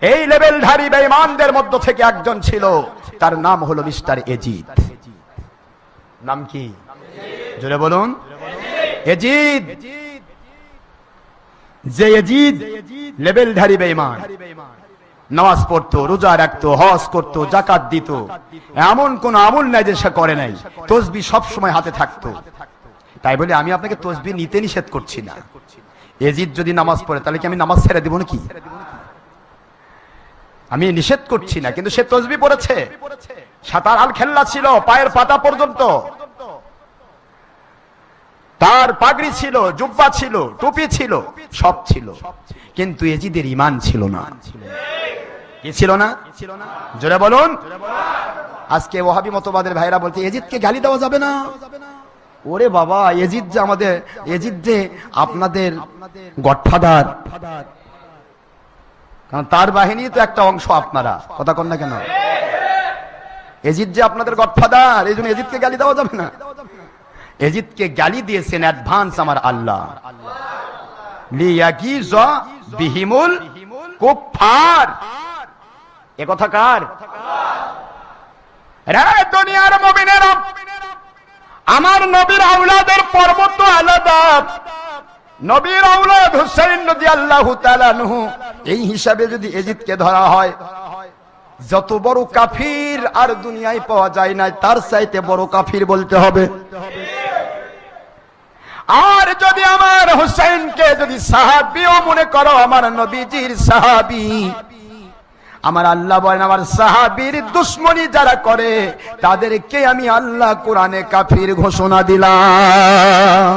এই লেভেলধারী বেঈমানদের মধ্য থেকে একজন ছিল, তার নাম হলো মিস্টার এজিদ। নাম কি? জোরে বলুন। এজিদ। যে এজিদ লেভেলধারী বেঈমান, নামাজ পড়তো, রোজা রাখতো, হজ করতো, যাকাত দিত, এমন কোন আমল নাই যে সে করে নাই। তাসবিহ সব সময় হাতে থাকতো। তাই বলে আমি আপনাকে তাসবিহ নিতে নিষেধ করছি না। এজিদ যদি নামাজ পড়ে তাহলে কি আমি নামাজ ছেড়ে দিব নাকি? আমি নিষেধ করছি না, কিন্তু সে তাসবিহ পড়েছে। সাতার আল খেল্লা ছিল পায়ের পাতা পর্যন্ত, তার পাগড়ি ছিল, জুব্বা ছিল, টুপি ছিল, সব ছিল, কিন্তু এজিদের ঈমান ছিল না। কি ছিল না? জোরে বলুন। আজকে ওয়াহাবি মতবাদের ভাইরা বলতে এজিদকে গালি দেওয়া যাবে না। ওরে বাবা, এজিদ যে আমাদের, এজিদ যে আপনাদের গডফাদার, কারণ তার বাহিনী তো একটা অংশ আপনারা, কথা কন না কেন? এজিদ যে আপনাদের গডফাদার, এই জন্য এজিদকে গালি দেওয়া যাবে না। এজিদকে গালি দিয়েছেন অ্যাডভান্স আমার আল্লাহ, লিয়াগিযা বিহিমুল কুফফার। এ কথা কার? রে দুনিয়ার মুমিনেরা, আমার নবীর আওলাদের পর্ব তো আলাদা। নবীর আওলাদ হুসাইন রাদিয়াল্লাহু তাআলা আনহু, এই হিসাবে যদি এজিদকে ধরা হয়, যত বড় কাফির আর দুনিয়ায় পাওয়া যায় না, তার চাইতে বড় কাফির বলতে হবে। আর যদি আমার হুসাইনকে যদি সাহাবীও মনে করো, আমার নবীজির সাহাবী, আমার আল্লাহ বলেন আমার সাহাবীর দুশমনি যারা করে তাদেরকে আমি আল্লাহ কোরআনে কাফির ঘোষণা দিলাম।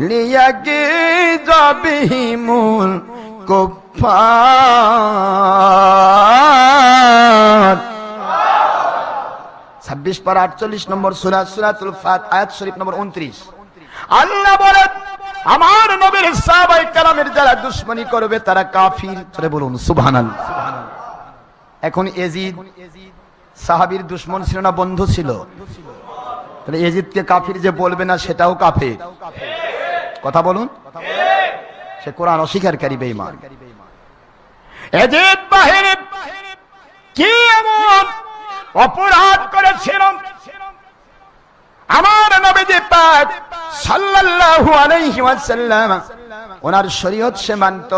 লিয়াগিযা বিহিমুল কুফফার। 26 পারা 48 নম্বর সূরা, সূরাতুল ফাত, আয়াত শরীফ নম্বর 29। আল্লাহ বলেন আমার নবীর সাহাবায়ে কেরামের যারা দুশমনি করবে তারা কাফির। চলে বলুন সুবহানাল্লাহ। এখন এজিদ সাহাবীর দুশমন ছিল না বন্ধু ছিল? তাহলে এজিদকে কাফির যে বলবে না সেটাও কাফির। কথা বলুন। সে কোরআন অস্বীকারী বেঈমান। এজিদ বাহিনী কি এমন অপরাধ করেছিল, আমার নবীজি পাক সাল্লাল্লাহু আলাইহি ওয়াসাল্লাম ওনার শরীয়ত সে মানত,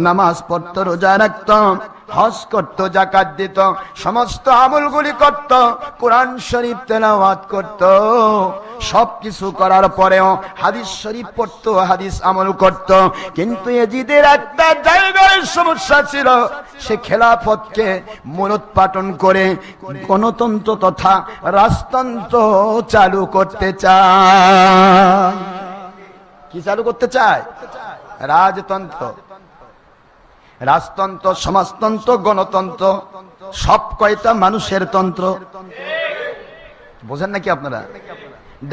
নামাজ পড়তো, রোজা রাখতো, হজ করত, যাকাত দিত, সমস্ত আমলগুলি করত, কোরআন শরীফ তেলাওয়াত করত, সবকিছু করার পরেও হাদিস শরীফ পড়তো, হাদিস আমল করত। কিন্তু এজিদের একটা জায়গায় সমস্যা ছিল, সে খেলাফতকে মূলোৎপাটন করে গণতন্ত্র তথা রাজতন্ত্র চালু করতে চায়। কি চালু করতে চায়? রাজতন্ত্র, রাজতন্ত্র, সমাজতন্ত্র, গণতন্ত্র, সব কয়টা মানুষের তন্ত্র। বোঝেন নাকি আপনারা?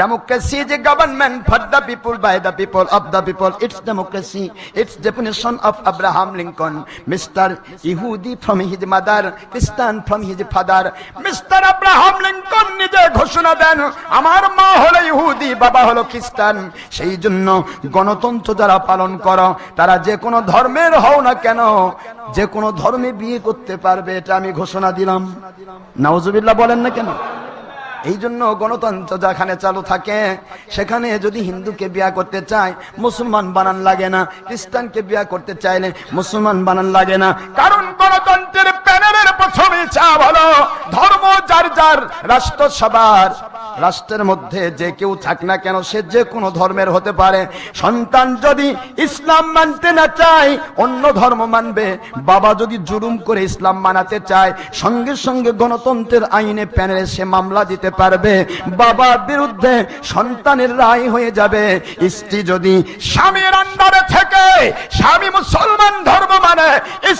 Democracy is a government for the people, by the people, of the people. It's democracy. It's definition of Abraham Lincoln. Mr. Yehudi from his mother, Christian from his father. Mr. Abraham Lincoln নিজে ঘোষণা দেন আমার মা হলো ইহুদি, বাবা হলো খ্রিস্টান। সেই জন্য গণতন্ত্র যারা পালন করো তারা যে কোনো ধর্মের হও না কেন, যে কোনো ধর্মে বিয়ে করতে পারবে, এটা আমি ঘোষণা দিলাম। নাউজুবিল্লাহ বলেন না কেন? এই জন্য গণতন্ত্র যেখানে চালু থাকে সেখানে যদি হিন্দুকে বিয়া করতে চায় মুসলমান বানান লাগে না, খ্রিস্টানকে বিয়া করতে চাইলে মুসলমান বানান লাগে না। কারণ গণতন্ত্রের প্যানেলের প্রথমে চাপ হলো ধর্ম যার যার, রাষ্ট্র সবার। রাষ্ট্রের মধ্যে যে কেউ থাক না কেন সে যে কোনো ধর্মের হতে পারে। সন্তান যদি ইসলাম মানতে না চায় অন্য ধর্ম মানবে। বাবা যদি জুলুম করে ইসলাম মানাতে চায় সঙ্গে সঙ্গে গণতন্ত্রের আইনে প্যানেলে সে মামলা দিতে পারবে, বাবার বিরুদ্ধে সন্তানের রায় হয়ে যাবে। স্ত্রী যদি স্বামীর আন্ডারে থেকে, স্বামী মুসলমান ধর্ম মানে,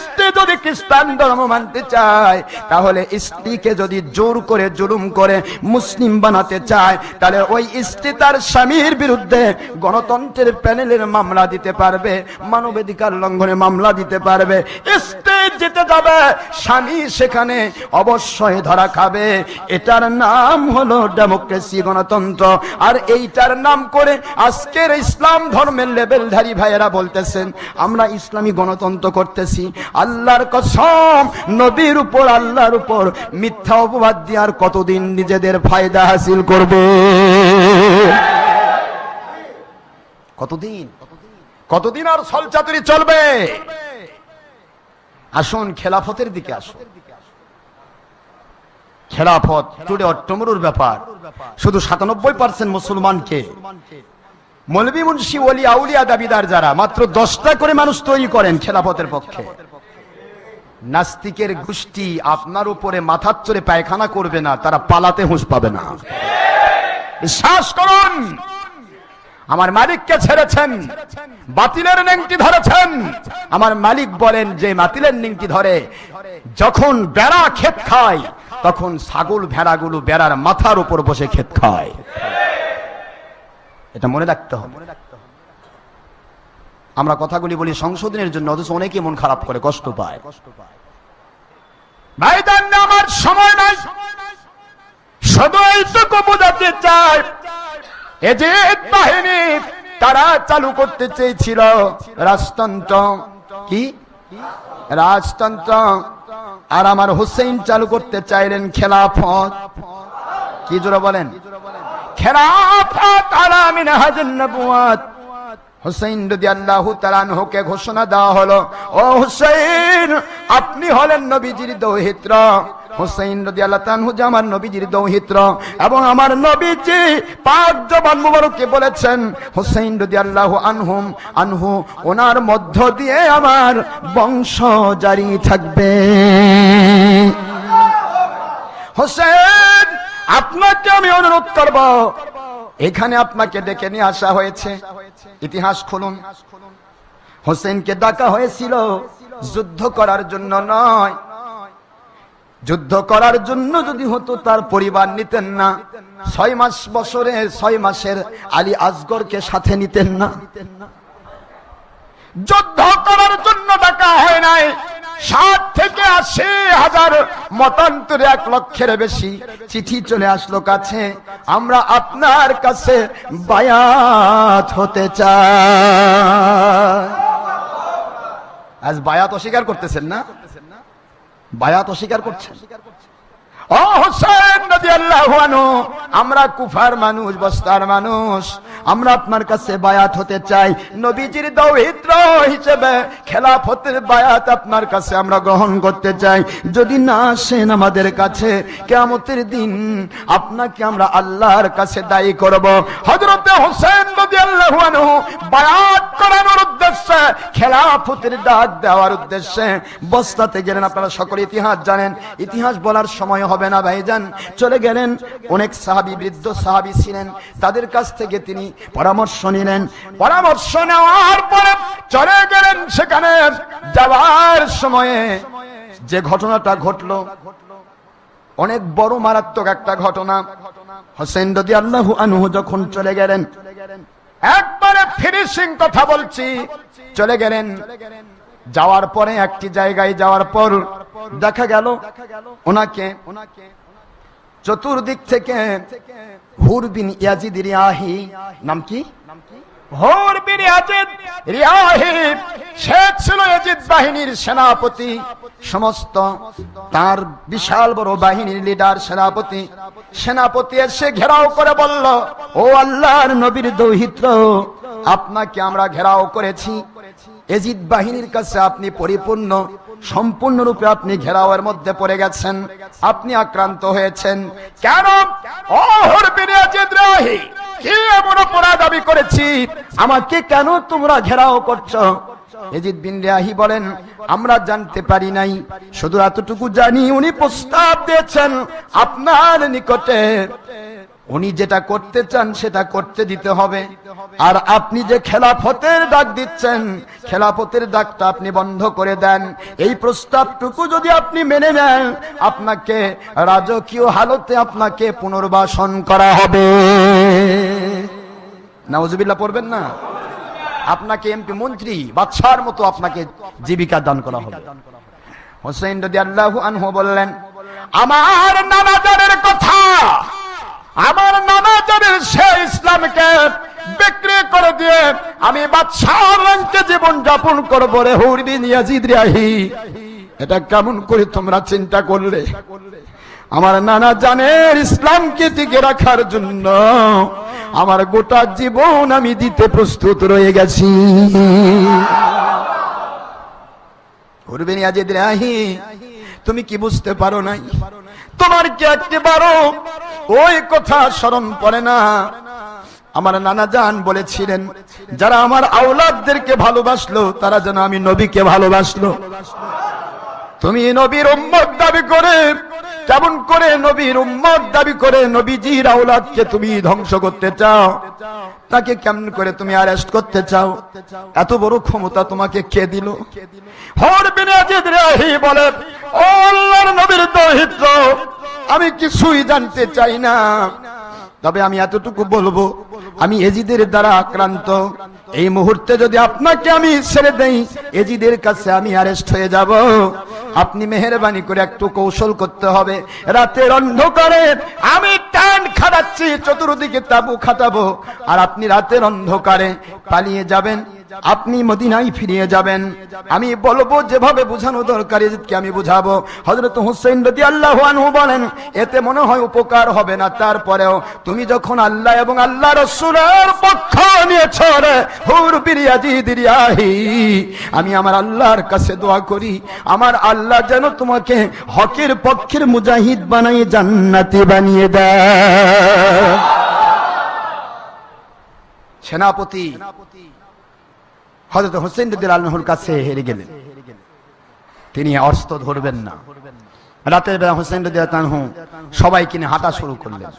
স্ত্রী যদি খ্রিস্টান ধর্ম মানতে চায়, তাহলে স্ত্রীকে যদি জোর করে জুলুম করে মুসলিম বানাতে চায় তাহলে ওই স্ত্রী তার স্বামীর বিরুদ্ধে গণতন্ত্রের প্যানেলের মামলা দিতে পারবে, মানবাধিকার লঙ্ঘনে মামলা দিতে পারবে। স্ত্রী জিতে যাবে, স্বামী সেখানে অবশ্যই ধরা খাবে। এটার নাম হলো ডেমোক্রেসি, গণতন্ত্র। আর এইটার নাম করে আজকের ইসলাম ধর্মের লেভেলধারী ভাইয়েরা বলতেছেন আমরা ইসলামী গণতন্ত্র করতেছি। আল্লাহর কসম, নবীর উপর আল্লাহর উপর মিথ্যা অপবাদ দিয়ে আর কতদিন নিজেদের ফায়দা হাসিল করবে? কতদিন আর ছলচাতুরি চলবে? আসুন খেলাফতের দিকে আসুন। খেলাফত টুডে অট্টমরুর ব্যাপার। শুধু 97% মুসলমানকে মৌলভী মুন্সি ওলি আউলিয়া দাবিদার যারা, মাত্র 10টা করে মানুষ তৈরি করেন খেলাফতের পক্ষে। নাস্তিকের গোষ্ঠী আপনার উপরে মাথার চড়ে পায়খানা করবে না, তারা পালাতে হুঁশ পাবে না। বিশ্বাস করুন, আমার মালিককে ছেড়েছেন, বাতিলের নেংটি ধরেছেন। আমার মালিক বলেন যে বাতিলের নেংটি ধরে যখন বেড়া ক্ষেত খায়, তখন ছাগল ভেড়াগুলো বেড়ার মাথার উপর বসে ক্ষেত খায়। এটা মনে রাখতে হবে। আমরা কথাগুলি বলি সংশোধনের জন্য, অথচ অনেকে মন খারাপ করে, কষ্ট পায়। ভাইজান, আমার সময় নাই, শুধু এইটুকু বোঝাতে চাই, এজিদ বাহিনী তারা চালু করতে চেয়েছিল রাজতন্ত্র। কি রাজতন্ত্র? আর আমার হুসেইন চালু করতে চাইলেন খেলাফত। কি জোরে বলেন? খেলাফত আলা মিনহাজুন নবুওয়াত। হুসেইন রাদিয়াল্লাহু তাআলা আনহুকে ঘোষণা দেওয়া হলো, ও হুসেইন, আপনি হলেন নবীজির দৌহিত্র। হুসেইন রাদিয়াল্লাহু তাআলা আনহু আমার নবীজির দৌহিত্র, এবং আমার নবীজি পাক জবান মুবারকে বলেছেন, হুসেইন রাদিয়াল্লাহু আনহু ওনার মধ্য দিয়ে আমার বংশ জারি থাকবে। হুসেইন, আপনাকে আমি অনুরোধ করব, এখানে আপনাকে ডেকে নিয়ে আসা হয়েছে। ইতিহাস খুলুন। হোসেনকে ডাকা হয়েছিল যুদ্ধ করার জন্য নয়। যুদ্ধ করার জন্য যদি হতো তার পরিবার নিতেন না। 6 মাসের আলী আসগরকে সাথে নিতেন না। যুদ্ধ করার জন্য ডাকা হয় নাই। 60 থেকে 80 হাজার, মতান্তরে 1 লক্ষের বেশি চিঠি চলে আসলো কাছে, আমরা আপনার কাছে বায়াত হতে চাই। আজ বায়াত অস্বীকার করতেছেন না? বায়াত অস্বীকার করছেন। ও হোসেন রাদিয়াল্লাহু আনহু, আমরা কুফার মানুষ, বস্তার মানুষ, আমরা আপনার কাছে বায়াত হতে চাই। নবীজির দৌহিত্র হিসেবে খেলাফতের বায়াত আপনার কাছে আমরা গ্রহণ করতে চাই। যদি না আসেন আমাদের কাছে, কিয়ামতের দিন আপনাকে আমরা আল্লাহর কাছে দায়ী করব। হযরত হোসেন রাদিয়াল্লাহু আনহু বায়াত করানোর উদ্দেশ্যে, খেলাফতের ডাক দেওয়ার উদ্দেশ্যে বস্তাতে গেলেন। আপনারা সকলে ইতিহাস জানেন, ইতিহাস বলার সময় হবে না ভাইজান। চলে গেলেন, অনেক সাহাবী, বৃদ্ধ সাহাবী ছিলেন, তাদের কাছ থেকে তিনি পরামর্শ নিলেন। পরামর্শ নেওয়ার পরে চলে গেলেন সেখানে। যাওয়ার সময়ে যে ঘটনাটা ঘটলো, অনেক বড় মারাত্মক একটা ঘটনা। হোসেন রাদিয়াল্লাহু আনহু যখন চলে গেলেন, একবারে ফিনিশিং কথা বলছি, চলে গেলেন। যাওয়ার পরে একটি জায়গায় যাওয়ার পর দেখা গেল ওনাকে চতুর্দিক থেকে হুর বিন ইয়াজিদ রিয়াহি, নাম কি? হুর বিন ইয়াজিদ রিয়াহি, সে ছিল ইয়াজিদ বাহিনীর সেনাপতি, সমস্ত তার বিশাল বড় বাহিনীর লিডার, সেনাপতি এসে ঘেরাও করে বলল, ও আল্লাহর নবীর দৌহিত্র, আপনাকে আমরা ঘেরাও করেছি। ইয়াজিদ বাহিনীর কাছে আপনি পরিপূর্ণ, সম্পূর্ণরূপে আপনি ঘেরাওয়ের মধ্যে পড়ে গেছেন, আপনি আক্রান্ত হয়েছেন। কেন? ও হুর বিন ইয়াজিদ রিয়াহি, কি এমন অপরাধ আমি করেছি? আমাকে কেন তোমরা ঘেরাও করছো? ইয়াজিদ বিন রিয়াহি বলেন, আমরা জানতে পারি নাই, শুধু এতটুকু জানি উনি প্রস্তাব দিয়েছেন আপনার নিকটে, উনি যেটা করতে চান সেটা করতে দিতে হবে। আর আপনি যে খেলাফতের ডাক দিচ্ছেন, খেলাফতের ডাকটা আপনি বন্ধ করে দেন। এই প্রস্তাবটুকু যদি আপনি মেনে নেন, আপনাকে রাজকীয় হালতে আপনাকে পুনর্বাসন করা হবে। নাউজুবিল্লাহ পড়বেন না? আপনাকে এমপি, মন্ত্রী, বাদশার মতো আপনাকে জীবিকা দান করা হবে। হোসেন রাদিয়াল্লাহু আনহু বললেন, আমার নানাজানের কথা, আমার নানাজানের সে ইসলামকে বিক্রি করে দিয়ে আমি বাদশার রঙকে জীবন যাপন করবো রে হুর বিন ইয়াজিদ রিয়াহি। এটা কেমন করে তোমরা চিন্তা করলে? আমার নানা জানের ইসলামকে টিকে রাখার জন্য আমার গোটা জীবন আমি দিতে প্রস্তুত রয়ে গেছি। হুরবিন ইয়াজিদ রাহি, তুমি কি বুঝতে পারো নাই? তোমার কি একবারও ওই কথা স্মরণ পড়ে না? আমার নানা জান বলেছিলেন, যারা আমার আওলাদদেরকে ভালোবাসলো তারা যেন আমি নবীকে ভালোবাসলো। তুমি নবীর উম্মত দাবি করে, কেমন করে নবীর উম্মত দাবি করে নবীজির আওলাদকে তুমি ধ্বংস করতে চাও? তাকে কেমন করে তুমি অ্যারেস্ট করতে চাও? এত বড় ক্ষমতা তোমাকে কে দিল? হুরবিন ইয়াজিদ রাহি বলে, ও আল্লাহর নবীর দৌহিত্র, আমি কিছুই জানতে চাই না, তবে আমি এতটুকু বলবো, আমি এজিদের দ্বারা আক্রান্ত। এই মুহূর্তে যদি আপনাকে আমি ছেড়ে দেই, এজিদের কাছে আমি অ্যারেস্ট হয়ে যাব। আপনি মেহেরবানি করে একটু কৌশল করতে হবে। রাতের অন্ধকারে আমি টান খাটাচ্ছি, চতুর্দিকে তাবু খাটাবো, আর আপনি রাতের অন্ধকারে পালিয়ে যাবেন, আপনি মদিনায় ফিরিয়ে যাবেন। আমি বলবো যেভাবে বোঝানো দরকার এজিদকে আমি বুঝাবো। হযরত হুসাইন রাদিয়াল্লাহু আনহু বলেন, এতে মনে হয় উপকার হবে না, তারপরেও তুমি যখন আল্লাহ এবং আল্লাহ রাসূলের পক্ষ নিয়েছো রে হুরবিন ইয়াজিদ রাহি, আমি আমার আল্লাহর কাছে দোয়া করি, আমার আল্লাহ যেন তোমাকে হকের পক্ষের মুজাহিদ বানিয়ে জান্নাতি বানিয়ে দেয়। সেনাপতি হযরত হুসাইন রাদিয়াল্লাহু আনহুর কাছে হেরে গেলেন, তিনি অস্ত্র ধরবেন না। রাতের বেলা হুসাইন রাদিয়াল্লাহু আনহু সবাইকে নিয়ে হাঁটা শুরু করলেন।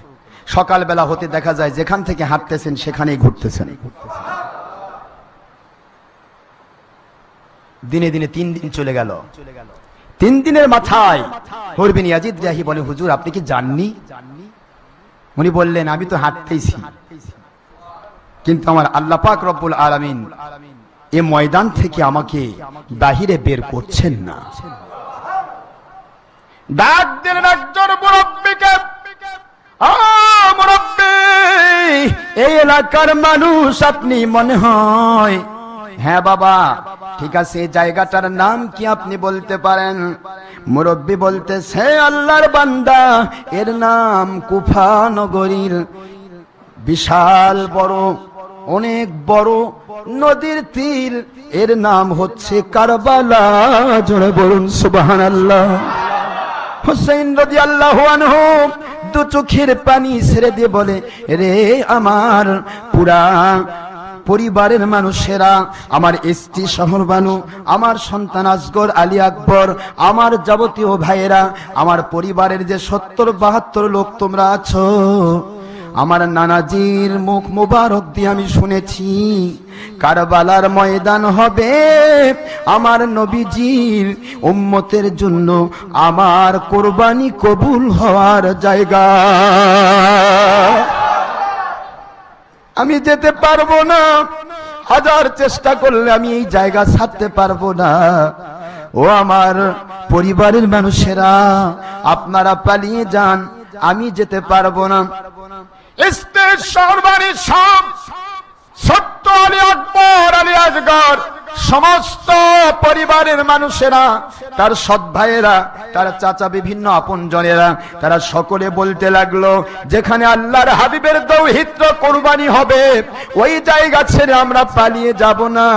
সকাল বেলা হতে দেখা যায় যেখান থেকে হাঁটতেছেন সেখানেই ঘুরতেছেন। দিনে দিনে 3 দিন চলে গেল। 3 দিনের মাথায় হুরবিন ইয়াজিদ রাহি বলে, হুজুর আপনি কি জাননি? উনি বললেন, আমি তো হাঁটতেইছি, কিন্তু আমার আল্লাহ পাক রব্বুল আলামিন এ ময়দান থেকে আমাকে বাহিরে বের করছেন না। ডাক দিলেন একজন মুরব্বিকে, মুরব্বি, এই এলাকার মানুষ আপনি মনে হয়? হ্যাঁ বাবা। ঠিক আছে, জায়গাটার নাম কি আপনি বলতে পারেন? মুরব্বি বলতেছে, আল্লাহর বান্দা, এর নাম কুফা নগরীর বিশাল বড়, অনেক বড় নদীর তীর, এর নাম হচ্ছে কারবালা। জোরে বলুন সুবহানাল্লাহ। হুসাইন রাদিয়াল্লাহু আনহু দু চোখের পানি ছেড়ে দিয়ে বলে, রে আমার পুরা পরিবারের মানুষেরা, আমার স্ত্রী শহর বানু, আমার সন্তান আসগর আলী আকবর, আমার যাবতীয় ভাইয়েরা, আমার পরিবারের যে 70-72 লোক তোমরা আছো, আমার নানাজির মুখ মুবারক দিয়ে আমি শুনেছি কারবালার ময়দান হবে আমার নবীজির উম্মতের জন্য আমার কুরবানি কবুল হওয়ার জায়গা। আমি যেতে পারবো না, হাজার চেষ্টা করলে আমি এই জায়গা ছাড়তে পারবো না। ও আমার পরিবারের মানুষেরা, আপনারা পালিয়ে যান, আমি যেতে পারবো না। সব ছোট্ট আলী আকবর, আলী আসগর, সমস্ত পরিবারের মানুষেরা, তার সৎ ভাইয়েরা, তার চাচা, বিভিন্ন আপনজনেরা, তারা সকলে বলতে লাগলো, যেখানে আল্লাহর হাবিবের দৌহিত্র কুরবানি হবে ওই জায়গা ছেড়ে আমরা পালিয়ে যাব না।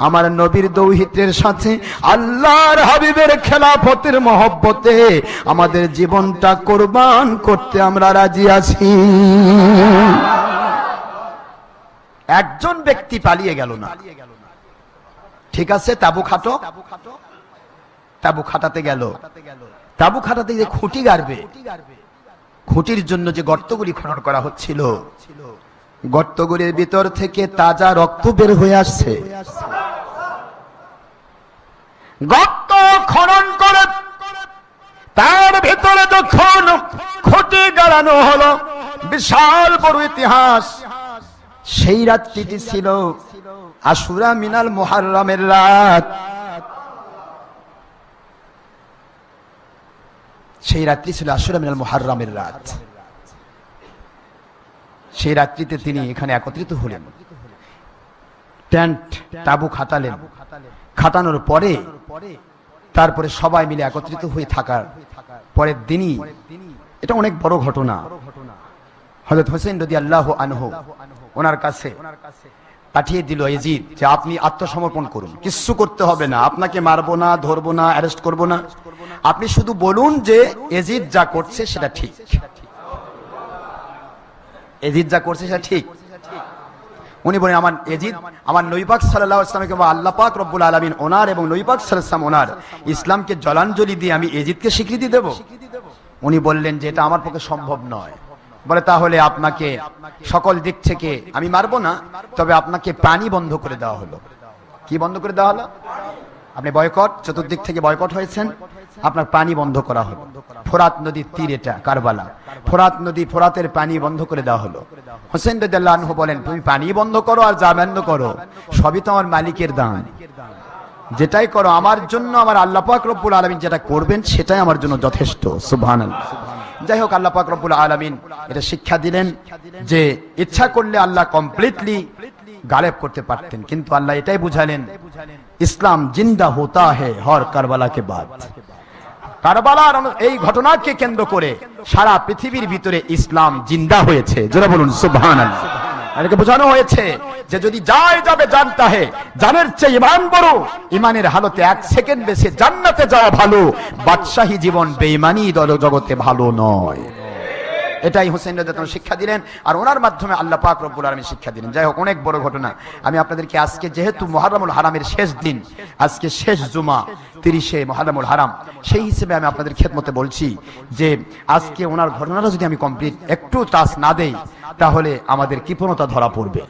আমার নবীর দৌহিত্রের সাথে আল্লাহর হাবিবের খেলাফতের মহব্বতে আমাদের জীবনটা কুরবান করতে আমরা রাজি আছি। একজন ব্যক্তি পালিয়ে গেল না। ঠিক আছে, তাবু খাটো। তাবু খাটাতে গেল। তাবু খাটাতে যে খুঁটি গাড়বে, খুঁটির জন্য যে গর্তগুলি খনন করা হচ্ছিল, গর্তগুলির ভিতর থেকে তাজা রক্ত বের হয়ে আসছে। গর্ত খনন করে তার ভিতরে যখন খুঁটি গাড়ানো হলো, বিশাল বড় ইতিহাস। সেই রাত্রিটি ছিল আশুরা মিনাল মুহাররমের রাত। সেই রাত্রি ছিল আশুরা মিনাল মুহাররমের রাত। সেই রাত্রিতে তিনি এখানে একত্রিত হলেন, টেন্ট তাবু খাটালেন। খাটানোর পরে তারপরে সবাই মিলে একত্রিত হয়ে থাকার পরের দিনই, এটা অনেক বড় ঘটনা, হযরত হোসেন রাদিয়াল্লাহু আনহু ওনার কাছে পাঠিয়ে দিল ইয়াজিদ যে আপনি আত্মসমর্পণ করুন, কিচ্ছু করতে হবে না, আপনাকে মারবো না, ধরবো না, অ্যারেস্ট করবো না, আপনি শুধু বলুন যে ইয়াজিদ যা করছে সেটা ঠিক, ইয়াজিদ যা করছে সেটা ঠিক। উনি বলেন আমার ইয়াজিদ আমার নবী পাক সাল্লাল্লাহু আলাইহি ওয়াসাল্লামকে বা আল্লাহ পাক রব্বুল আলামিন ওনার এবং নবী পাক সাল্লাল্লাহু আলাইহি ওয়াসাল্লাম ওনার ইসলামকে জলাঞ্জলি দিয়ে আমি ইয়াজিদকে স্বীকৃতি দেব? উনি বললেন যে এটা আমার পক্ষে সম্ভব নয়। বলে তাহলে আপনাকে সকল দিক থেকে আমি মারবো না, তবে আপনাকে পানি বন্ধ করে দেওয়া হলো। কি বন্ধ করে দেওয়া হলো? আপনি বয়কট, চতুর্দিক থেকে বয়কট হয়েছেন, আপনার পানি বন্ধ করা হলো। ফোরাত নদীর তীর, এটা কারবালা, ফোরাত নদী, ফোরাতের পানি বন্ধ করে দেওয়া হলো। হোসেন রাদিয়াল্লাহু আনহু বলেন তুমি পানি বন্ধ করো আর যা বন্ধ করো সবই তো আমার মালিকের দান, যেটাই করো আমার জন্য আমার আল্লাহ পাক রব্বুল আলামিন যেটা করবেন সেটাই আমার জন্য যথেষ্ট। সুবহানাল্লাহ। যাই হোক, আল্লাহ পাক রব্বুল আলামিন এটা শিক্ষা দিলেন যে ইচ্ছা করলে আল্লাহ কমপ্লিটলি গালেব করতে পারতেন, কিন্তু আল্লাহ এটাই বুঝালেন ইসলাম জিন্দা হোতা হ্যায় হর কারবালা কে বাদ। কারবালার এই ঘটনাকে কেন্দ্র করে সারা পৃথিবীর ভিতরে ইসলাম জিন্দা হয়েছে। জোরে বলুন সুবহানাল্লাহ। এটাকে বোঝানো হয়েছে যে যদি যায় যাবে জানতা হে, জানের চেয়ে ইমান বড়, ইমানের হালতে এক সেকেন্ড বেশি জান্নাতে যাওয়া ভালো, বাদশাহী জীবন বেঈমানি জগতে ভালো নয়। এটাই হোসেন রাদিয়াল্লাহু আনহু শিক্ষা দিলেন, আর ওনার মাধ্যমে আল্লাহ পাক রব্বুল আলামিন শিক্ষা দিলেন। যাই হোক, অনেক বড় ঘটনা। আমি আপনাদেরকে আজকে যেহেতু মুহররমুল হারামের শেষ দিন, আজকে শেষ জুমা 30শে মুহররমুল হারাম, সেই হিসেবে আমি আপনাদের খেদমতে বলছি যে আজকে ওনার ঘটনাটা যদি আমি কমপ্লিট একটু টাচ না দেই তাহলে আমাদের কৃপণতা ধরা পড়বে।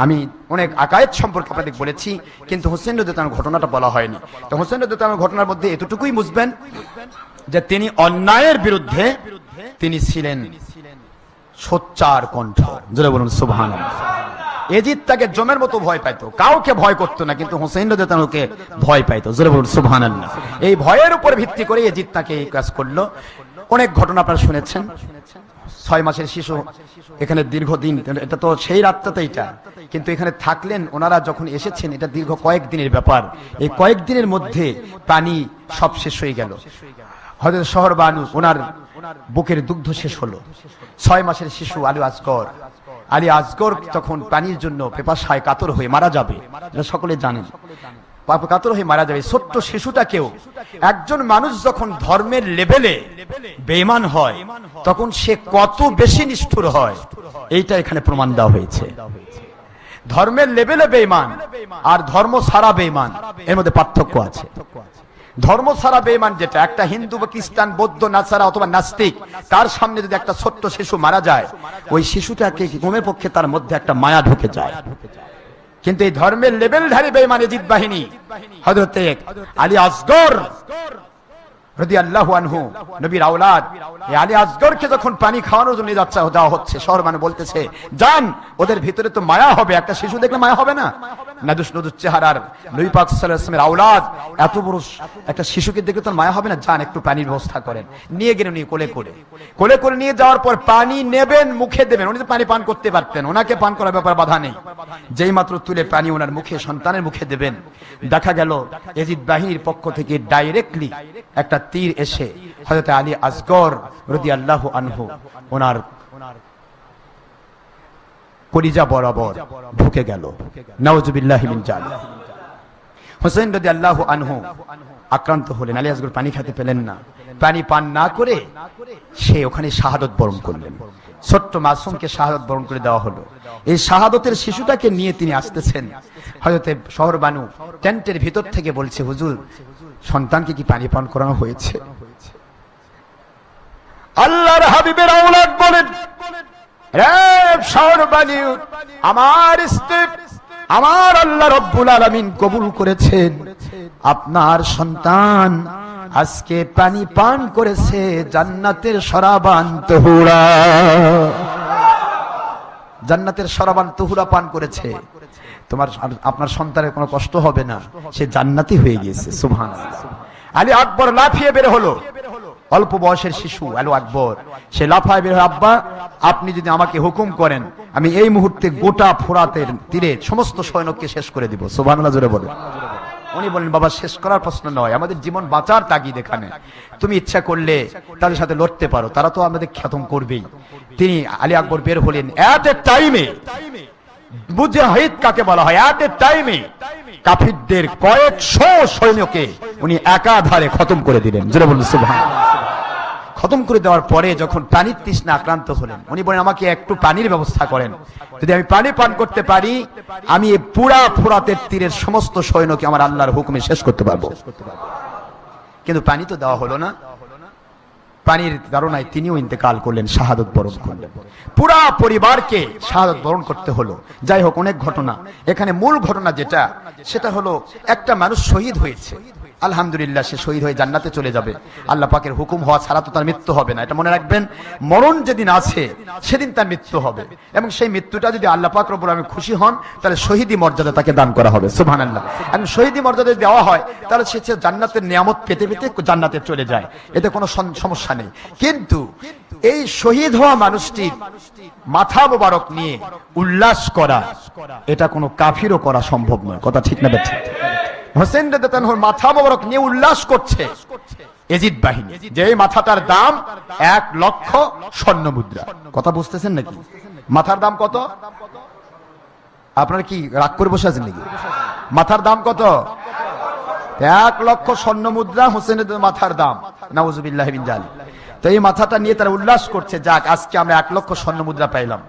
আমি অনেক আকায়েদ সম্পর্কে আপনাদের বলেছি, কিন্তু হোসেন রাদিয়াল্লাহু আনহু ঘটনাটা বলা হয়নি। তো হোসেন রাদিয়াল্লাহু আনহু ঘটনার মধ্যে এতটুকুই বুঝবেন যে তিনি অন্যায়ের বিরুদ্ধে তিনি ছিলেন সোচ্চার কণ্ঠ। জোরে বলুন সুবহানাল্লাহ। ইয়াজিদ তাকে জমের মতো ভয় পাইতো, কাউকে ভয় করতো না, কিন্তু হোসেন রাদিয়াল্লাহু আনহুকে ভয় পাইতো। জোরে বলুন সুবহানাল্লাহ। এই ভয়ের উপর ভিত্তি করে ইয়াজিদ তাকে এই কাজ করলো। অনেক ঘটনা আপনারা শুনেছেন। 6 মাসের শিশু এখানে দীর্ঘদিন, এটা তো সেই রাতটাতে এটা, কিন্তু এখানে থাকলেন ওনারা যখন এসেছেন, এটা দীর্ঘ কয়েকদিনের ব্যাপার। এই কয়েকদিনের মধ্যে পানি সব শেষ হয়ে গেল। হযরত শহরবানু ওনার বুকের দুগ্ধ শেষ হলো। 6 মাসের শিশু আলী আসগর তখন পানির জন্য পেপাসায় কাতর হয়ে মারা যাবে, এটা সকলে জানেন, কাতর হয়ে মারা যাবে। ছোট্ট শিশুটাকেও একজন মানুষ যখন ধর্মের লেভেলে বেঈমান হয় তখন সে কত বেশি নিষ্ঠুর হয়, এইটা এখানে প্রমাণ দেওয়া হয়েছে। ধর্মের লেভেলে বেঈমান আর ধর্ম ছাড়া বেঈমান, এর মধ্যে পার্থক্য আছে। ধর্ম ছাড়া বেঈমান যেটা, একটা হিন্দু বা খ্রিস্টান, বৌদ্ধ, নাসারা অথবা নাস্তিক, তার সামনে যদি একটা ছোট্ট শিশু মারা যায়, ওই শিশুটাকে কমের পক্ষে তার মধ্যে একটা মায়া ঢুকে যায়। কিন্তু এই ধর্মের লেভেলধারী বেঈমান ইয়াজিদ বাহিনী, হযরত আলী আসগর রাদিয়াল্লাহু আনহু, নবীর আওলাদ, এই আলী আসগরকে যখন পানি খাওয়ানোর জন্য দেওয়া হচ্ছে, শহরবানু বলতেছে যান, ওদের ভিতরে তো মায়া হবে, একটা শিশু দেখলে মায়া হবে না? নাদুস নদুস চেহারার নবী পাক সাল্লাল্লাহু আলাইহি ওয়াসাল্লামের আওলাদ, এত বড় একটা শিশুকে দেখলে তো মায়া হবে না? যান, একটু পানির ব্যবস্থা করেন। নিয়ে গেলেন উনি কোলে করে নিয়ে যাওয়ার পর পানি নেবেন, মুখে দেবেন। উনি তো পানি পান করতে পারতেন, ওনাকে পান করার ব্যাপার বাধা নেই। যেই মাত্র তুলে পানি ওনার মুখে, সন্তানের মুখে দেবেন, দেখা গেল ইয়াজিদ বাহিনীর পক্ষ থেকে ডাইরেক্টলি একটা তীর এসে হযরত আলী আসগর রাদিয়াল্লাহু আনহু ওনার কলিজা বরাবর ঢুকে গেল। নাউজুবিল্লাহি মিন জালিক। হোসেন রাদিয়াল্লাহু আনহু আক্রান্ত হলেন। আলী আসগর পানি খেতে পেলেন না, পানি পান না করে সে ওখানে শাহাদত বরণ করলেন। ছোট্ট মাসুমকে শাহাদত বরণ করে দেওয়া হলো। এই শাহাদতের শিশুটাকে নিয়ে তিনি আসতেছেন। হযরতে শহরবানু টেন্টের ভিতর থেকে বলছে, হুজুর, সন্তানকে কি পানি পান করানো হয়েছে? আল্লাহর হাবিবের আওলাদ বলেন, রে শহরবানু, আমার স্ত্রী, আমার আল্লাহ রব্বুল আলামিন কবুল করেছেন, আপনার সন্তান আজকে পানি পান করেছে জান্নাতের শরাবান তুহুরা। জান্নাতের শরাবান তুহুরা পান করেছে। আপনার সন্তানের কোনো কষ্ট হবে না, সে জান্নাতি হয়ে গিয়েছে। সুবহানাল্লাহ। আলী আকবর লাফিয়ে বের হলো। অল্প বয়সের শিশু আলী আকবর, সে লাফায় বের হলো, আব্বা, আপনি যদি আমাকে হুকুম করেন, আমি এই মুহূর্তে গোটা ফোরাতের তীরে সমস্ত সৈন্যকে শেষ করে দিব। সুবহানাল্লাহ জোরে বলে। উনি বলেন, বাবা শেষ করার প্রশ্ন নয়, আমাদের জীবন বাঁচার তাগিদ এখানে। তুমি ইচ্ছা করলে তাদের সাথে লড়তে পারো, তারা তো আমাদের খতম করবেই। তিনি আলী আকবর বের হলেন এট এ টাইমে। মুজাহিদ কাকে বলা হয়? এট এ টাইমে কাফিরদের কয়েকশো সৈন্যকে উনি একাধারে খতম করে দিলেন। জোরে বলুন সুবহানাল্লাহ। খতম করে দেওয়ার পরে যখন পানির তৃষ্ণা আক্রান্ত হলেন, উনি বলেন, আমাকে একটু পানির ব্যবস্থা করেন, যদি আমি পানি পান করতে পারি আমি এই পুরা ফোরাতের তীরের সমস্ত সৈন্যকে আমার আল্লাহর হুকুমে শেষ করতে পারবো। কিন্তু পানি তো দেওয়া হলো না। পানির ধারণায় তিনিও ইন্তেকাল করলেন, শাহাদত বরণ করলেন। পুরা পরিবারকে শাহাদত বরণ করতে হলো। যাই হোক, অনেক ঘটনা। এখানে মূল ঘটনা যেটা, সেটা হলো একটা মানুষ শহীদ হয়েছে, আলহামদুলিল্লাহ, সে শহীদ হয়ে জান্নাতে চলে যাবে। আল্লাহ পাকের হুকুম হওয়া ছাড়া তো তার মৃত্যু হবে না, এটা মনে রাখবেন। মরণ যেদিন আছে সেদিন তার মৃত্যু হবে, এবং সেই মৃত্যুটা যদি আল্লাহ পাক রব্বুল আলামিন খুশি হন তাহলে শহীদি মর্যাদা তাকে দান করা হবে। সুবহানাল্লাহ। এবং শহীদি মর্যাদা দেওয়া হয় তাহলে সে জান্নাতের নিয়ামত পেতে পেতে জান্নাতে চলে যায়, এতে কোনো সমস্যা নেই। কিন্তু এই শহীদ হওয়া মানুষটির মাথা মোবারক নিয়ে উল্লাস করা, এটা কোনো কাফিরও করা সম্ভব নয়। কথা ঠিক না বেঠিক? হোসেন রাদিয়াল্লাহু আনহুর মাথা মোবারক নিয়ে উল্লাস করছে এজিদ বাহিনী, যে মাথাটার দাম 1 লক্ষ স্বর্ণ মুদ্রা। কথা বুঝতেছেন নাকি? মাথার দাম কত? আপনারা কি রাগ করে বসে আছেন নাকি? মাথার দাম কত? 1 লক্ষ স্বর্ণ মুদ্রা হোসেনের মাথার দাম। নাউজুবিল্লাহি মিন জালিক। তো এই মাথাটা নিয়ে তারা উল্লাস করছে, যাক আজকে আমরা 1 লক্ষ স্বর্ণ মুদ্রা পাইলাম।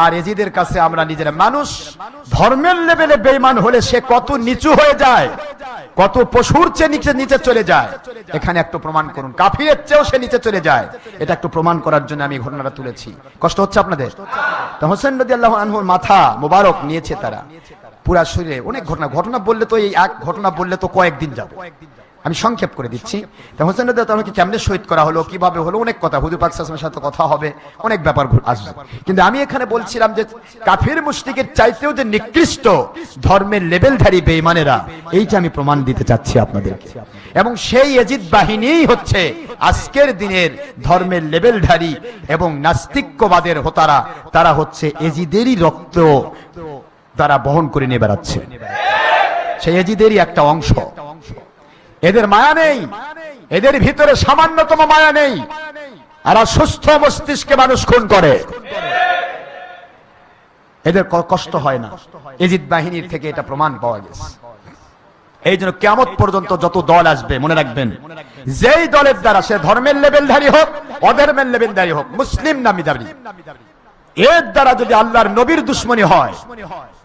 আর এজিদের কাছে আমরা নিজেরা, মানুষ ধর্মের লেভেলে বেঈমান হলে সে কত নিচু হয়ে যায়, কত পশুর চেয়ে নিচে চলে যায়। এখানে একটু প্রমাণ করুন, কাফিরের চেয়েও সে নিচে চলে যায়। এটা একটু প্রমাণ করার জন্য আমি ঘটনাটা তুলেছি। কষ্ট হচ্ছে আপনাদের? তো হোসেন রাদিয়াল্লাহু আনহুর মাথা মোবারক নিয়েছে তারা, পুরা শরীরে অনেক ঘটনা বললে তো, এই এক ঘটনা বললে তো কয়েকদিন যাবে, আমি সংক্ষেপ করে দিচ্ছি। হোসেন রাদিয়াল্লাহু আনহুকে কেমনে শহীদ করা হলো, কিভাবে হলো, অনেক কথা, হুজুর পাক সাল্লাল্লাহু আলাইহি ওয়াসাল্লামের সাথে কথা হবে, অনেক ব্যাপার আসবে। কিন্তু আমি এখানে বলছিলাম যে কাফির মুশরিকের চাইতেও যে নিকৃষ্ট ধর্মের লেভেলধারী বেঈমানেরা, এইটা আমি প্রমাণ দিতে চাচ্ছি আপনাদেরকে। এবং সেই এজিদ বাহিনীই হচ্ছে আজকের দিনের ধর্মের লেভেলধারী এবং নাস্তিক্যবাদের হোতারা। তারা হচ্ছে এজিদেরই রক্ত তারা বহন করে নিয়ে বেড়াচ্ছে, সেই এজিদেরই একটা অংশ। এদের মায়া নেই, এদের ভিতরে সামান্যতম মায়া নেই। এরা সুস্থ মস্তিষ্কে মানুষ খুন করে, এদের কষ্ট হয় না। এজিদ বাহিনীর থেকে এটা প্রমাণ পাওয়া গেছে। এই জন্য কিয়ামত পর্যন্ত যত দল আসবে, মনে রাখবেন, যেই দলের দ্বারা, সে ধর্মের লেভেলধারী হোক, অধর্মের লেভেলধারী হোক, মুসলিম নামী দাবি, এর দ্বারা যদি আল্লাহর নবীর দুশ্মনী হয়,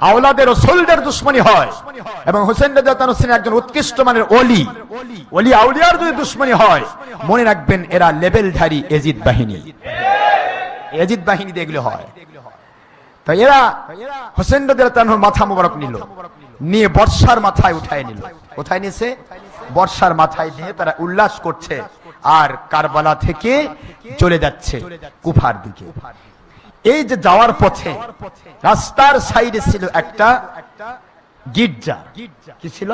আওলাদের রাসূলদের দুশ্মনী হয়, এবং হোসেন রাদিয়াল্লাহু আনহু একজন উৎকৃষ্ট মানের ওলি আউলিয়ার যদি দুশ্মনী হয়, মনে রাখবেন এরা লেভেলধারী এজিদ বাহিনী। এজিদ বাহিনী এগুলো হয়। তাই এরা হোসেন রাদিয়াল্লাহু আনহুর মাথা মোবারক নিয়ে বর্ষার মাথায় উঠায় নিল। কোথায় নিয়েছে? বর্ষার মাথায় নিয়ে তারা উল্লাস করছে, আর কারবালা থেকে চলে যাচ্ছে কুফার দিকে। এই যে যাওয়ার পথে রাস্তার সাইডে ছিল একটা গির্জা। কি ছিল?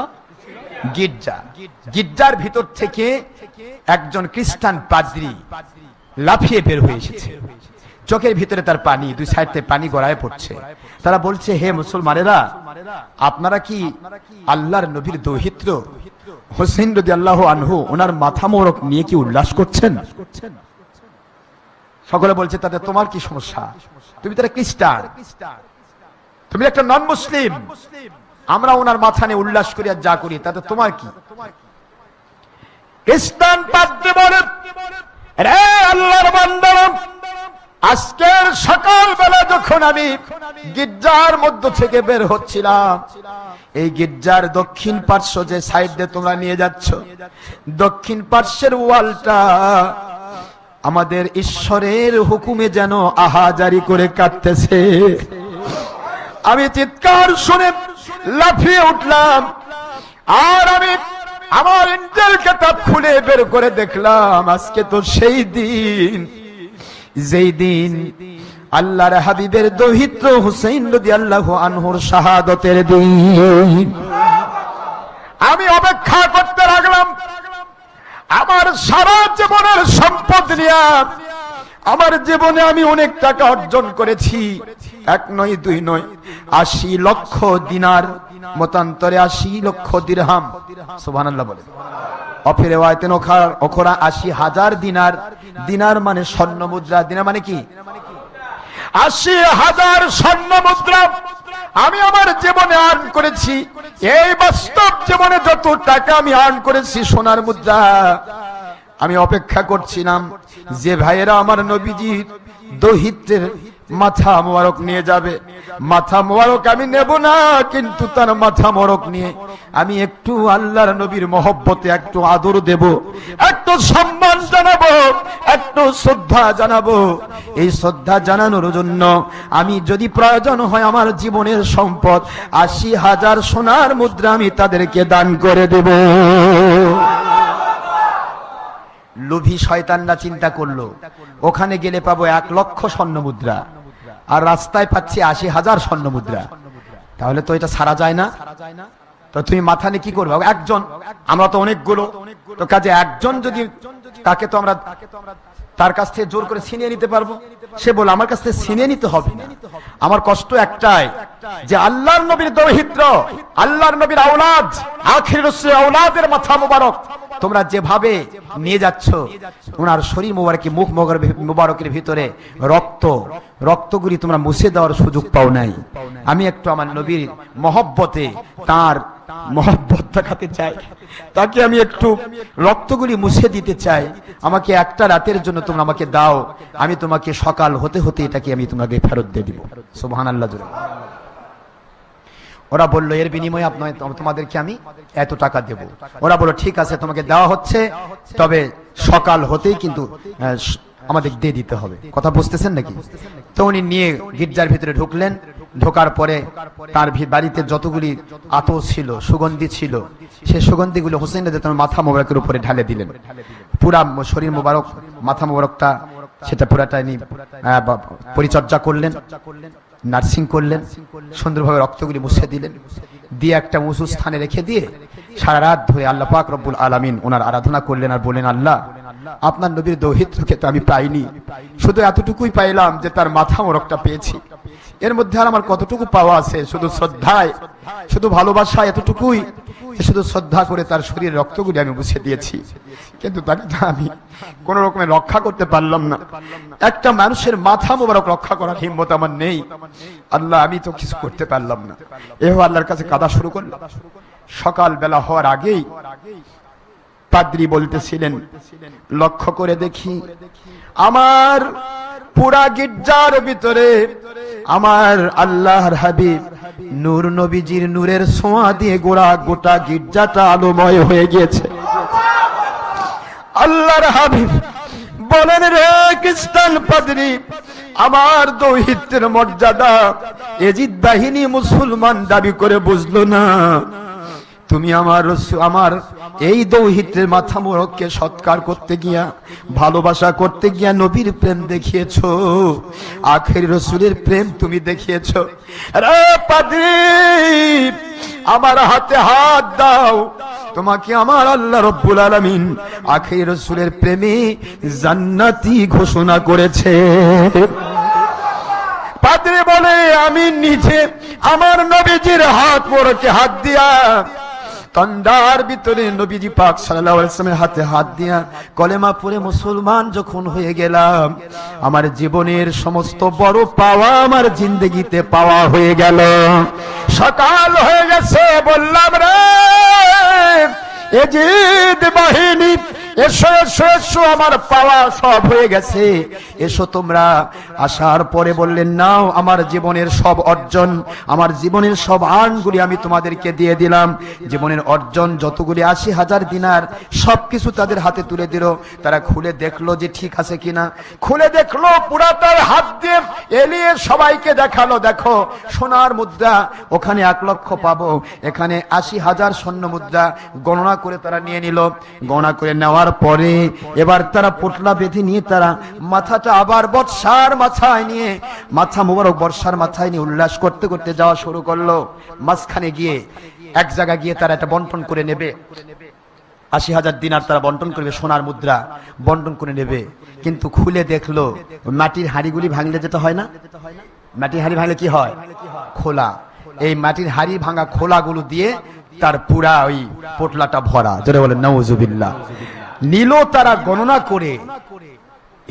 গির্জা। গির্জার ভিতর থেকে একজন খ্রিস্টান পাদ্রী লাফিয়ে বের হয়ে এসেছে, চোখের ভিতরে তার পানি, দুই সাইড থেকে পানি গড়ায় পড়ছে। তারা বলছে, হে মুসলমানেরা, আপনারা কি আল্লাহর নবীর দৌহিত্র হোসেন রাদিয়াল্লাহু আনহু ওনার মাথা মোবারক নিয়ে কি উল্লাস করছেন? সকলে বলছে, তাতে তোমার কি সমস্যা? তুমি তো একটা খ্রিস্টান, তুমি একটা নন মুসলিম, আমরা ওনার মাথা নিয়ে উল্লাস করি আর যা করি, তাতে তোমার কি? খ্রিস্টান পাদ্রী বলে, রে আল্লাহর বান্দারা, আজকের সকালবেলা যখন আমি গির্জার মধ্য থেকে বের হচ্ছিলাম, এই গির্জার দক্ষিণ পার্শ্ব যে সাইড দিয়ে তোমরা নিয়ে যাচ্ছ, দক্ষিণ পার্শ্বের ওয়ালটা আমাদের ঈশ্বরের হুকুমে যেন আহাজারি করে কাটতেছে। আমি চিৎকার শুনে লাফিয়ে উঠলাম, আর আমি আমার ইনজিল কিতাব খুলে বের করে দেখলাম, আজকে তো সেই দিন, যেই দিন আল্লাহর হাবিবের দৌহিত্র হুসাইন রাদিয়াল্লাহু আনহুর শাহাদাতের দিন। আমি অপেক্ষা করতে লাগলাম। আমার সারা জীবনের সম্পদ নিয়ে, আমার জীবনে আমি অনেক টাকা অর্জন করেছি, 1 নয় 2 নয়, 80 লক্ষ দিনার, মতান্তরে 80 লক্ষ দিরহাম। সুবহানাল্লাহ বলে। অফির রিওয়ায়াতে ওখরা 80,000 দিনার। দিনার মানে স্বর্ণ মুদ্রা। দিনার মানে কি? 80,000 স্বর্ণ মুদ্রা আমি আমার জীবনে আর্ন করেছি। এই বাস্তব জীবনে যত টাকা আমি আর্ন করেছি সোনার মুদ্রা, আমি অপেক্ষা করছিলাম যে ভাইয়েরা আমার নবীজির দৌহিত্রের মাথা মোবারক নিয়ে যাবে। মাথা মোবারক আমি নেব না, কিন্তু তার মাথা মোবারক নিয়ে আমি একটু আল্লাহর নবীর মহব্বতে একটু আদর দেব, একটু সম্মান জানাবো, একটু শ্রদ্ধা জানাবো। এই শ্রদ্ধা জানানোর জন্য আমি যদি প্রয়োজন হয় আমার জীবনের সম্পদ 80,000 সোনার মুদ্রা আমি তাদেরকে দান করে দেব। লোভী শয়তানরা চিন্তা করলো ওখানে গেলে পাবো 1 লক্ষ স্বর্ণ মুদ্রা, আর রাস্তায় পাচ্ছি 80,000 স্বর্ণ মুদ্রা। তাহলে তো এটা সারা যায় না। তো তুমি মাথা নিয়ে কি করবে? একজন, আমরা তো অনেকগুলো, তো কাজে একজন যদি, তাকে তো আমরা তার কাছ থেকে জোর করে ছিনিয়ে নিতে পারবো। সে বলে আমার কাছ থেকে ছিনিয়ে নিতে হবে না। আমার কষ্ট একটাই যে আল্লাহর নবীর দৌহিত্র, আল্লাহর নবীর আওলাদ, আখির রাসূলের আওলাদের মাথা মোবারক তোমরা যেভাবে নিয়ে যাচ্ছ, ওনার শরীর মোবারকের মুখ মোবারকের ভিতরে রক্তগুলি তোমরা মুছে দেওয়ার সুযোগ পাও নাই। আমি একটু আমার নবীর মহব্বতে, তার মহব্বত দেখাতে চাই, তাকে আমি একটু রক্তগুলি মুছে দিতে চাই। আমাকে একটা রাতের জন্য তোমরা আমাকে দাও, আমি তোমাকে সকাল হতে হতে এটাকে আমি তোমাকে ফেরত দিয়ে দিব। সুবহানাল্লাহ। ওরা বললো এর বিনিময়ে তোমাদেরকে আমি এত টাকা দেব। ওরা বললো ঠিক আছে, তোমাকে দেওয়া হচ্ছে, তবে সকাল হতেই কিন্তু আমাদের দিয়ে দিতে হবে। কথা বুঝতেছেন নাকি? তো উনি নিয়ে গির্জার ভিতরে ঢুকলেন। ঢোকার পরে তার বাড়িতে যতগুলি আতর ছিল, সুগন্ধি ছিল, সেই সুগন্ধিগুলো হোসেন রাদিয়াল্লাহু মাথা মোবারকের উপরে ঢালে দিলেন। পুরা শরীর মোবারক, মাথা মোবারকটা সেটা পুরাটা পরিচর্যা করলেন, নার্সিং করলেন, সুন্দরভাবে রক্তগুলি মুছে দিলেন, দিয়ে একটা উঁচু স্থানে রেখে দিয়ে সারা রাত ধরে আল্লাহ পাক রব্বুল আলামিন ওনার আরাধনা করলেন। আর বললেন, আল্লাহ, আপনার নবীর দৌহিত্রকে তো আমি পাইনি, শুধু এতটুকুই পাইলাম যে তার মাথা মোবারকটা পেয়েছি। এর মধ্যে আর আমার কতটুকু পাওয়া আছে? শুধু শ্রদ্ধায়, শুধু ভালোবাসা, এতটুকুই। শুধু শ্রদ্ধা করে তার শরীরের রক্তগুলি আমি মুছে দিয়েছি, কিন্তু তাকে তো আমি কোন রকমে রক্ষা করতে পারলাম না। একটা মানুষের মাথা মোবারক রক্ষা করার হিম্মত আমার নেই। আল্লাহ, আমি তো কিছু করতে পারলাম না। এভাবে আল্লাহর কাছে কাঁদা শুরু করলাম। সকাল বেলা হওয়ার আগেই পাদ্রী বলতেছিলেন, লক্ষ্য করে দেখি আমার পুরা গির্জার ভিতরে আমার আল্লাহর হাবিব নূর নবীজির নূরের ছোঁয়া দিয়ে গোটা গির্জাটা আলোময় হয়ে গিয়েছে। আল্লাহর হাবিব বলেন, রে খ্রিস্টান পাদ্রী, আমার দৌহিত্রের মর্যাদা এজিদ বাহিনী মুসলমান দাবি করে বুঝলো না। তুমি আমার এই দৌহিত্রের মাথা মোবারককে সৎকার করতে গিয়া, ভালোবাসা করতে গিয়া নবীর প্রেম দেখিয়েছো, আখের রাসূলের প্রেম তুমি দেখিয়েছো। আরে পাদ্রী, আমার হাতে হাত দাও, তোমাকে আমার আল্লাহ রব্বুল আলামিন আখের রাসূলের প্রেমে জান্নাতি ঘোষণা করেছে। পাদ্রী বলে, আমি নিজে আমার নবীজির হাত মোবারকে হাত দিয়া, তন্দার ভিতরে নবীজি পাক সাল্লাল্লাহু আলাইহি ওয়াসাল্লামের হাতে হাত দিয়া কলেমা পড়ে মুসলমান যখন হয়ে গেলাম, আমার জীবনের সমস্ত বড় পাওয়া আমার জিন্দেগিতে পাওয়া হয়ে গেল। সকাল হয়ে গেছে, বললাম, রে এজিদ বাহিনী, এসো এসো এসো, আমার পাওয়া সব হয়ে গেছে, এসো তোমরা। আসার পরে বললেন, নাও, আমার জীবনের সব অর্জন, আমার জীবনের সব আনগুলি আমি তোমাদেরকে দিয়ে দিলাম। জীবনের অর্জন যতগুলি 80,000 দিনার, সবকিছু তাদের হাতে তুলে দিল। তারা খুলে দেখলো যে ঠিক আছে কিনা। খুলে দেখলো, পুরা তার হাত দিয়ে এলিয়ে সবাইকে দেখালো, দেখো সোনার মুদ্রা, ওখানে 1 লক্ষ পাবো, এখানে 80,000 স্বর্ণ মুদ্রা। গণনা করে তারা নিয়ে নিল। গণনা করে নেওয়ার পরে এবার তারা পোটলা বেঁধে নিয়ে তারা মাথাটা আবার বর্ষার মাথায় নিয়ে, মাথা মোবারক বর্ষার মাথায় নিয়ে উল্লাস করতে করতে যাওয়া শুরু করলো। মাঝখানে গিয়ে এক জায়গায় গিয়ে তারা এটা বন্টন করে নেবে। 80,000 দিনার তারা বন্টন করবে, সোনার মুদ্রা বন্টন করে নেবে। কিন্তু খুলে দেখলো মাটির হাঁড়িগুলি ভাঙলে যেটা হয় না, মাটির হাড়ি ভাঙলে কি হয়? খোলা। এই মাটির হাড়ি ভাঙা খোলাগুলো দিয়ে তার পুরা ওই পোটলাটা ভরা। জোরে বলেন নাউজুবিল্লাহ। নিল তারা গণনা করে,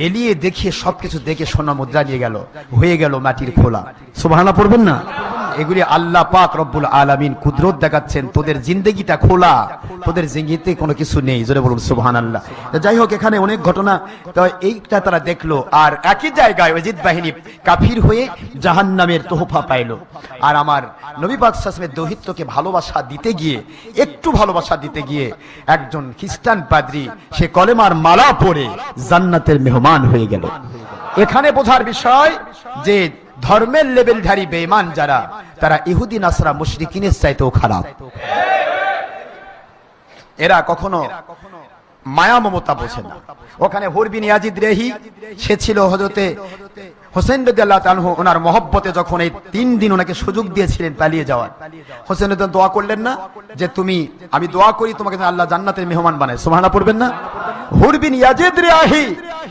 এলিয়ে দেখিয়ে সবকিছু দেখে সোনা মুদ্রা নিয়ে গেল, হয়ে গেল মাটির খোলা। সুবহানাল্লাহ পড়বেন না? এগুলি আল্লাহ পাক রব্বুল আলামিন কুদরত দেখাচ্ছেন, তোদের জিন্দেগিটা খোলা, তোদের জিন্দেগিতে কোনো কিছু নেই। জোরে বলুন সুবহানাল্লাহ। যাই হোক, এখানে অনেক ঘটনা, তো এইটা তারা দেখলো। আর একই জায়গায় ইয়াজিদ বাহিনী কাফির হয়ে জাহান্নামের তোহফা পাইলো। আর আমার নবী পাক সাল্লাল্লাহু আলাইহি ওয়াসাল্লামের দৌহিত্রকে ভালোবাসা দিতে গিয়ে, একটু ভালোবাসা দিতে গিয়ে একজন খ্রিস্টান পাদ্রী সে কলেমার মালা পরে জান্নাতের মেহমান হয়ে গেল। এখানে বোঝার বিষয় যে ধর্মের লেভেলধারী বেঈমান যারা, তারা ইহুদি নাসরা মুশরিকিনের চাইতেও খারাপ। এরা কখনো মায়া মমতা বোঝে না। ওখানে হুর বিন ইয়াজিদ রেহি, সে ছিল হযরতে হোসেন রাদিয়াল্লাহু তাআলা আনহু, ওনার মহব্বতে যখন এই 3 দিন ওনাকে সুযোগ দিয়েছিলেন পালিয়ে যাওয়ার, হোসেন রাদিয়াল্লাহু দোয়া করলেন না যে তুমি, আমি দোয়া করি তোমাকে আল্লাহ জান্নাতের মেহমান বানায়। সুবহানাল্লাহ পড়বেন না? হুর বিন ইয়াজিদ রেহি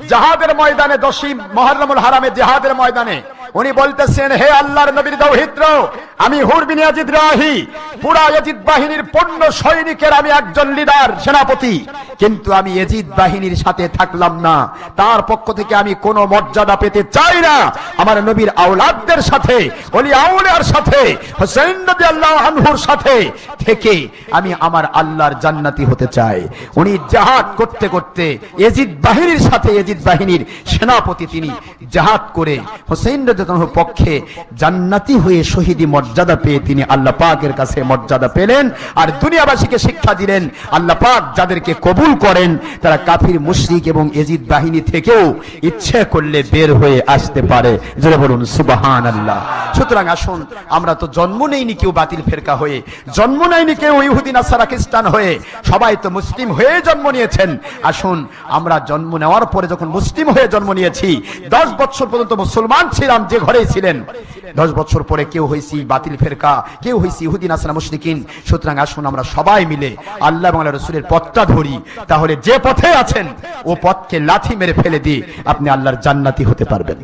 জিহাদের ময়দানে, 10ই মুহররমুল হারামে জিহাদের ময়দানে উনি বলতেছেন, হে আল্লাহর নবীর দৌহিত্র, আমি হুর বিন ইয়াজিদ রাহি, পুরা ইয়াজিদ বাহিনীর পূর্ণ সৈনিকের আমি একজন লিডার, সেনাপতি, কিন্তু আমি ইয়াজিদ বাহিনীর সাথে থাকলাম না, তার পক্ষ থেকে আমি কোনো মর্যাদা পেতে চাই না। আমার নবীর আওলাদদের সাথে, ওলি আউলিয়ার সাথে, হোসেন রাদিয়াল্লাহু আনহুর সাথে থেকে আমি আমার আল্লাহর জান্নাতি হতে চাই। উনি জিহাদ করতে করতে ইয়াজিদ বাহিনীর সাথে, ইয়াজিদ বাহিনীর সেনাপতি তিনি জিহাদ করে হোসেন রাদিয়াল্লাহু পক্ষে জান্নাতি হয়ে শহীদি মর্যাদা পেয়ে তিনি আল্লাহ পাকের কাছে মর্যাদা পেলেন। আর দুনিয়াবাসীকে শিক্ষা দিলেন, আল্লাহ পাক যাদেরকে কবুল করেন তারা কাফির মুশরিক এবং ইয়াজিদ বাহিনী থেকেও ইচ্ছে করলে বের হয়ে আসতে পারে। জোরে বলুন সুবহানাল্লাহ। সুতরাং আসুন, আমরা তো জন্ম নেইনি কেউ বাতিল ফেরকা হয়ে, জন্ম নেইনি কেউ ইহুদি নাসারা খ্রিস্টান হয়ে, সবাই তো মুসলিম হয়ে জন্ম নিয়েছেন। আসুন, আমরা জন্ম নেওয়ার পরে যখন মুসলিম হয়ে জন্ম নিয়েছি, 10 বছর পর্যন্ত মুসলমান ছিলাম যে ঘরেই ছিলেন, 10 বছর পরে কেউ হইছি বাতিল ফেরকা, কেউ হইছি ইহুদি নাসারা মুশরিকিন। সুতরাং আসুন আমরা সবাই মিলে আল্লাহ এবং আল্লাহর রাসূলের পথটা ধরি, তাহলে যে পথে আছেন ও পথকে লাথি মেরে ফেলে দিয়ে আপনি আল্লাহর জান্নাতি হতে পারবেন।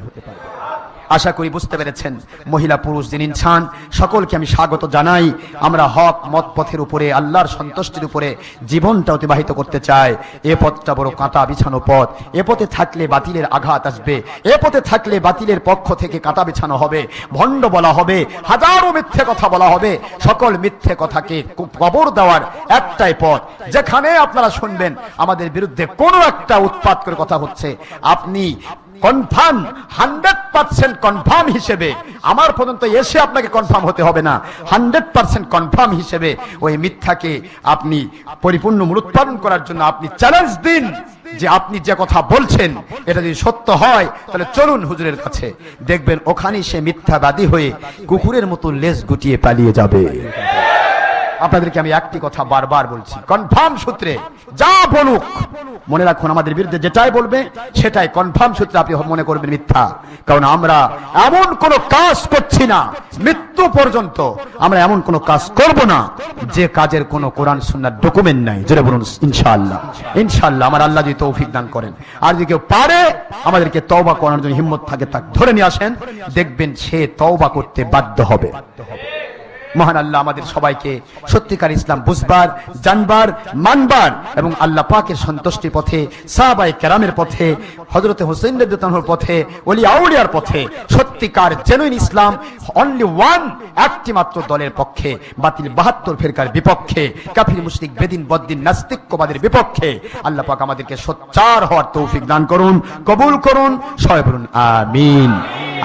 আশা করি বুঝতে পেরেছেন। মহিলা পুরুষ যিনি ইনসান সকলকে আমি স্বাগত জানাই। আমরা হক মত পথের উপরে, আল্লাহর সন্তুষ্টির উপরে জীবনটা অতিবাহিত করতে চাই। এ পথটা বড় কাঁটা বিছানো পথ। এ পথে থাকলে বাতিলের আঘাত আসবে, এ পথে থাকলে বাতিলের পক্ষ থেকে কাঁটা বিছানো হবে, ভণ্ড বলা হবে, হাজারো মিথ্যে কথা বলা হবে। সকল মিথ্যে কথাকে কবর দেওয়ার একটাই পথ, যেখানে আপনারা শুনবেন আমাদের বিরুদ্ধে কোনো একটা উৎপাত করে কথা হচ্ছে, আপনি কনফার্ম 100% কনফার্ম হিসেবে, আমার পর্যন্ত এসে আপনাকে কনফার্ম হতে হবে না, 100% কনফার্ম হিসেবে ওই মিথ্যাকে আপনি পরিপূর্ণ মূলোৎপাদন করার জন্য আপনি চ্যালেঞ্জ দিন যে আপনি যে কথা বলছেন এটা যদি সত্য হয় তাহলে চলুন হুজুরের কাছে, দেখবেন ওখানেই সে মিথ্যাবাদী হয়ে কুকুরের মতো লেজ গুটিয়ে পালিয়ে যাবে। আপনাদেরকে আমি একটি কথা বারবার বলছি, কনফার্ম সূত্রে যা বলুক মনে রাখুন, আমাদের বিরুদ্ধে যেটাই বলবে সেটাই কনফার্ম সূত্রে আপনি মনে করবেন মিথ্যা। কারণ আমরা এমন কোন কাজ করছি না, মৃত্যু পর্যন্ত আমরা এমন কোন কাজ করব না যে কাজের কোন কোরআন সুন্নাহর ডকুমেন্ট নাই। জোরে বলুন ইনশাআল্লাহ। ইনশাআল্লাহ আমার আল্লাহ যদি তৌফিক দান করেন, আর যদি কেউ পারে আমাদেরকে তওবা করার জন্য হিম্মত থাকে, তাকে ধরে নিয়ে আসেন, দেখবেন সে তওবা করতে বাধ্য হবে। মহান আল্লাহ আমাদের সবাইকে সত্যিকার ইসলাম বুঝবার, জানবার, মানবার এবং আল্লাহ পাকের সন্তুষ্টির পথে, সাহাবায়ে কেরামের পথে, হযরতে হোসেন রাদিয়াল্লাহু আনহুর পথে, ওলি আউলিয়ার পথে সত্যিকার জেনুইন ইসলাম অনলি ওয়ান, একটি মাত্র দলের পক্ষে, বাতিল 72 ফিরকার বিপক্ষে, কাফির মুশরিক বেদিন বদ্দিন নাস্তিকবাদের বিপক্ষে আল্লাহ পাক আমাদেরকে সোচ্চার হওয়ার তৌফিক দান করুন, কবুল করুন, সবাই বলুন আমিন।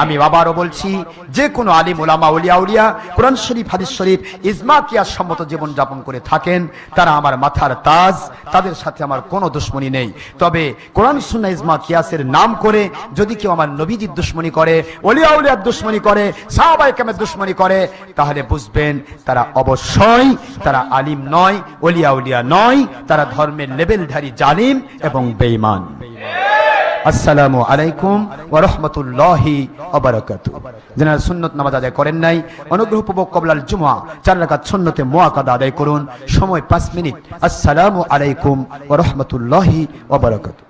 আমি আবারও বলছি, যে কোনো আলিম ওলামা ওলি আউলিয়া কোরআন শরীফ হাদিস শরীফ ইজমা কিয়াস সম্মত জীবন যাপন করে থাকেন, তারা আমার মাথার তাজ, তাদের সাথে আমার কোনো দুশমনী নেই। তবে কোরআন সুন্নাহ ইজমা কিয়াসের নাম করে যদি কেউ আমার নবীজির দুশমনী করে, ওলি আউলিয়ার দুশমনী করে, সাহাবায়ে কেরামের দুশমনী করে, তাহলে বুঝবেন তারা অবশ্যই তারা আলিম নয়, ওলি আউলিয়া নয়, তারা ধর্মের লেভেলধারী জালিম এবং বেঈমান। আসসালামু আলাইকুম ওয়া রাহমাতুল্লাহি ওয়া বারাকাতুহু। যারা সুন্নাত নামাজ আদায় করেন নাই, অনুগ্রহপূর্বক ক্বাবলাল জুমআ 4 রাকাত সুন্নতে মুআক্কাদা আদায় করুন, সময় 5 মিনিট। আসসালামু আলাইকুম ওয়া রাহমাতুল্লাহি ওয়া বারাকাতুহু।